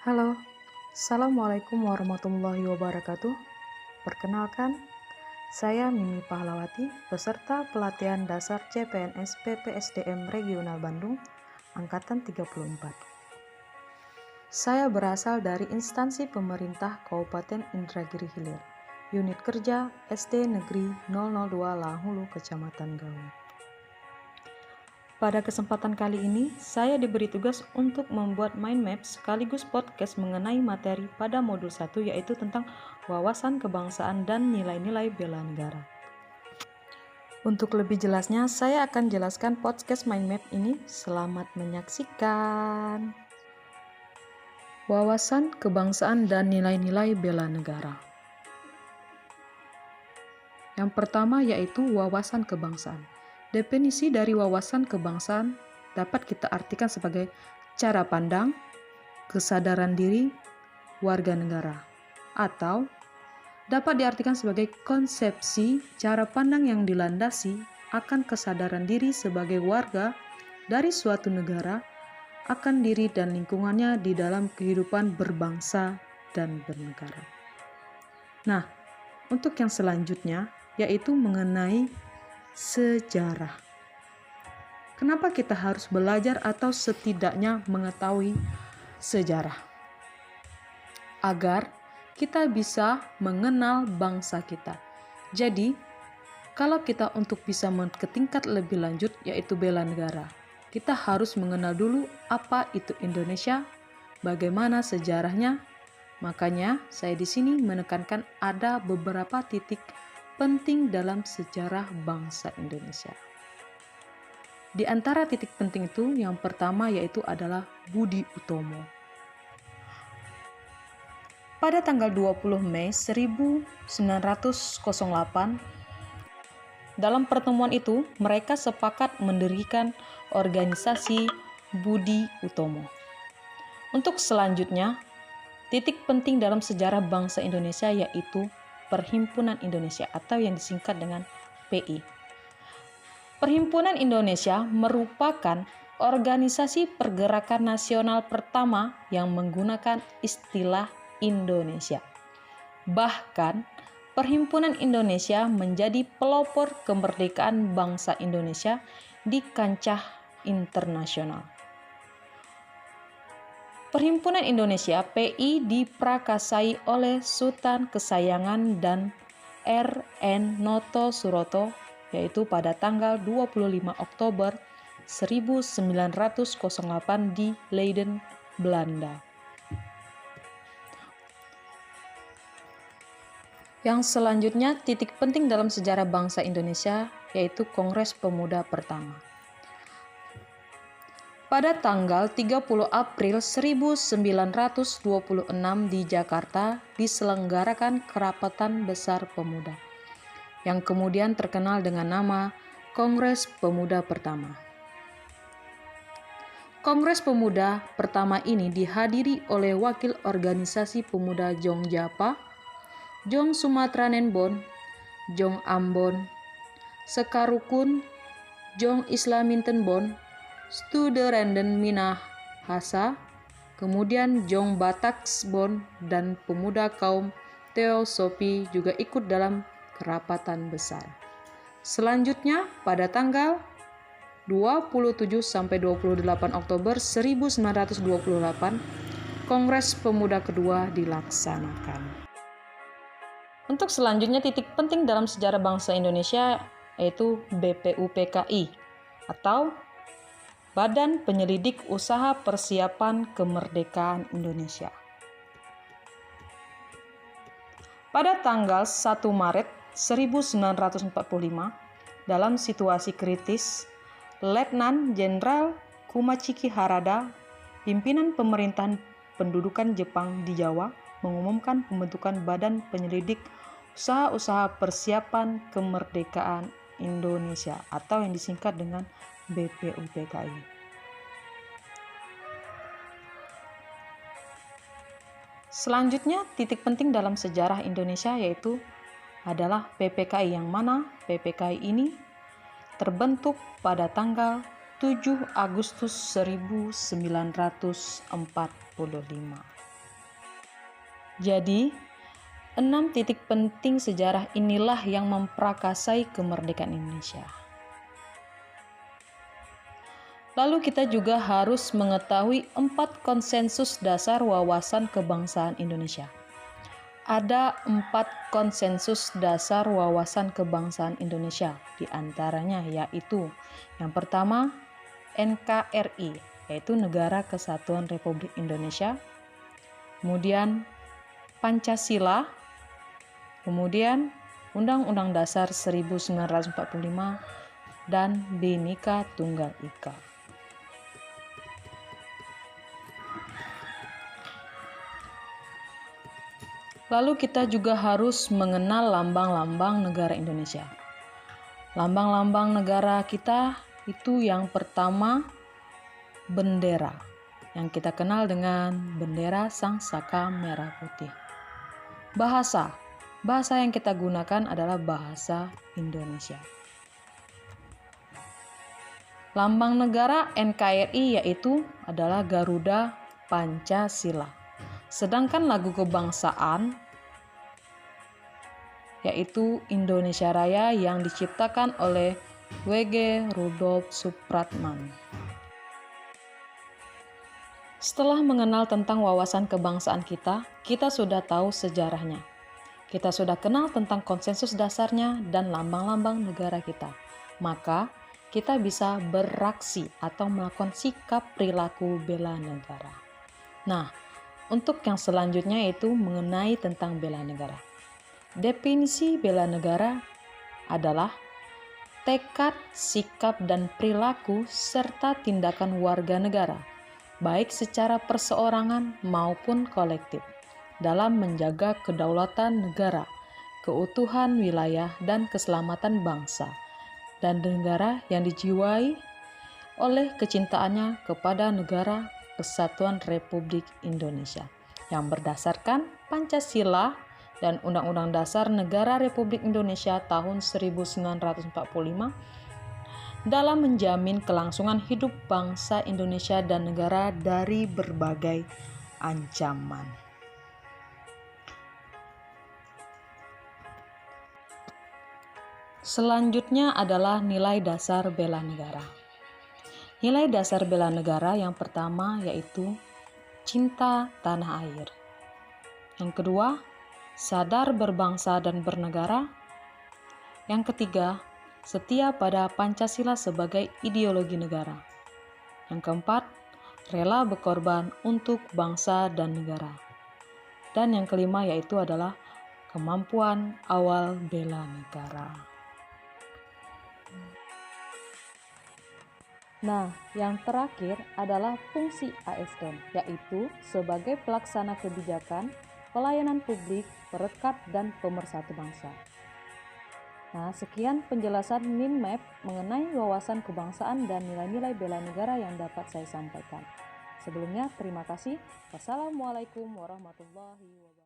Halo, Assalamualaikum warahmatullahi wabarakatuh. Perkenalkan, saya Mimi Pahlawati, peserta pelatihan dasar CPNS PPSDM Regional Bandung, Angkatan 34. Saya berasal dari instansi pemerintah Kabupaten Indragiri Hilir, unit kerja SD Negeri 002 Lahulu, Kecamatan Gaung. Pada kesempatan kali ini, saya diberi tugas untuk membuat mind map sekaligus podcast mengenai materi pada modul 1, yaitu tentang wawasan kebangsaan dan nilai-nilai bela negara. Untuk lebih jelasnya, saya akan jelaskan podcast mind map ini. Selamat menyaksikan. Wawasan kebangsaan dan nilai-nilai bela negara. Yang pertama yaitu wawasan kebangsaan. Definisi dari wawasan kebangsaan dapat kita artikan sebagai cara pandang, kesadaran diri warga negara, atau dapat diartikan sebagai konsepsi cara pandang yang dilandasi akan kesadaran diri sebagai warga dari suatu negara akan diri dan lingkungannya di dalam kehidupan berbangsa dan bernegara. Nah, untuk yang selanjutnya yaitu mengenai sejarah. Kenapa kita harus belajar atau setidaknya mengetahui sejarah? Agar kita bisa mengenal bangsa kita. Jadi, kalau kita untuk bisa ke tingkat lebih lanjut yaitu bela negara, kita harus mengenal dulu apa itu Indonesia, bagaimana sejarahnya. Makanya saya di sini menekankan ada beberapa titik penting dalam sejarah bangsa Indonesia. Di antara titik penting itu, yang pertama yaitu adalah Budi Utomo. Pada tanggal 20 Mei 1908, dalam pertemuan itu mereka sepakat mendirikan organisasi Budi Utomo. Untuk selanjutnya, titik penting dalam sejarah bangsa Indonesia yaitu Perhimpunan Indonesia atau yang disingkat dengan PI. Perhimpunan Indonesia merupakan organisasi pergerakan nasional pertama yang menggunakan istilah Indonesia. Bahkan, Perhimpunan Indonesia menjadi pelopor kemerdekaan bangsa Indonesia di kancah internasional. Perhimpunan Indonesia PI diprakasai oleh Sultan Kesayangan dan R.N. Noto Suroto yaitu pada tanggal 25 Oktober 1908 di Leiden, Belanda. Yang selanjutnya titik penting dalam sejarah bangsa Indonesia yaitu Kongres Pemuda pertama. Pada tanggal 30 April 1926 di Jakarta diselenggarakan Kerapatan Besar Pemuda, yang kemudian terkenal dengan nama Kongres Pemuda Pertama. Kongres Pemuda Pertama ini dihadiri oleh wakil organisasi pemuda Jong Japa, Jong Sumatera Nenbon, Jong Ambon, Sekarukun, Jong Islamintenbon, Studerenden Minahasa, kemudian Jong Bataksbon dan pemuda kaum Teosopi juga ikut dalam kerapatan besar. Selanjutnya pada tanggal 27 sampai 28 Oktober 1928 Kongres Pemuda kedua dilaksanakan. Untuk selanjutnya titik penting dalam sejarah bangsa Indonesia yaitu BPUPKI atau Badan Penyelidik Usaha Persiapan Kemerdekaan Indonesia. Pada tanggal 1 Maret 1945, dalam situasi kritis, Letnan Jenderal Kumachiki Harada, pimpinan pemerintahan pendudukan Jepang di Jawa, mengumumkan pembentukan Badan Penyelidik Usaha-Usaha Persiapan Kemerdekaan Indonesia atau yang disingkat dengan BPUPKI. Selanjutnya, titik penting dalam sejarah Indonesia yaitu adalah PPKI, yang mana PPKI ini terbentuk pada tanggal 7 Agustus 1945. Jadi, 6 titik penting sejarah inilah yang memprakarsai kemerdekaan Indonesia. Lalu kita juga harus mengetahui 4 konsensus dasar wawasan kebangsaan Indonesia. Ada 4 konsensus dasar wawasan kebangsaan Indonesia, di antaranya yaitu yang pertama NKRI, yaitu Negara Kesatuan Republik Indonesia, kemudian Pancasila, kemudian Undang-Undang Dasar 1945, dan Bhinneka Tunggal Ika. Lalu kita juga harus mengenal lambang-lambang negara Indonesia. Lambang-lambang negara kita itu yang pertama bendera, yang kita kenal dengan bendera Sang Saka Merah Putih. Bahasa yang kita gunakan adalah bahasa Indonesia. Lambang negara NKRI yaitu adalah Garuda Pancasila. Sedangkan lagu kebangsaan yaitu Indonesia Raya yang diciptakan oleh W.G. Rudolf Supratman. Setelah mengenal tentang wawasan kebangsaan kita sudah tahu sejarahnya. Kita sudah kenal tentang konsensus dasarnya dan lambang-lambang negara kita. Maka, kita bisa beraksi atau melakukan sikap perilaku bela negara. Nah, untuk yang selanjutnya yaitu mengenai tentang bela negara. Definisi bela negara adalah tekad, sikap, dan perilaku serta tindakan warga negara, baik secara perseorangan maupun kolektif, dalam menjaga kedaulatan negara, keutuhan wilayah, dan keselamatan bangsa dan negara yang dijiwai oleh kecintaannya kepada negara Kesatuan Republik Indonesia yang berdasarkan Pancasila dan Undang-Undang Dasar Negara Republik Indonesia tahun 1945 dalam menjamin kelangsungan hidup bangsa Indonesia dan negara dari berbagai ancaman. Selanjutnya adalah nilai dasar bela negara. Nilai dasar bela negara yang pertama yaitu cinta tanah air. Yang kedua, sadar berbangsa dan bernegara. Yang ketiga, setia pada Pancasila sebagai ideologi negara. Yang keempat, rela berkorban untuk bangsa dan negara. Dan yang kelima yaitu adalah kemampuan awal bela negara. Nah, yang terakhir adalah fungsi ASN, yaitu sebagai pelaksana kebijakan, pelayanan publik, perekat, dan pemersatu bangsa. Nah, sekian penjelasan Minmap mengenai wawasan kebangsaan dan nilai-nilai bela negara yang dapat saya sampaikan. Sebelumnya, terima kasih. Wassalamualaikum warahmatullahi wabarakatuh.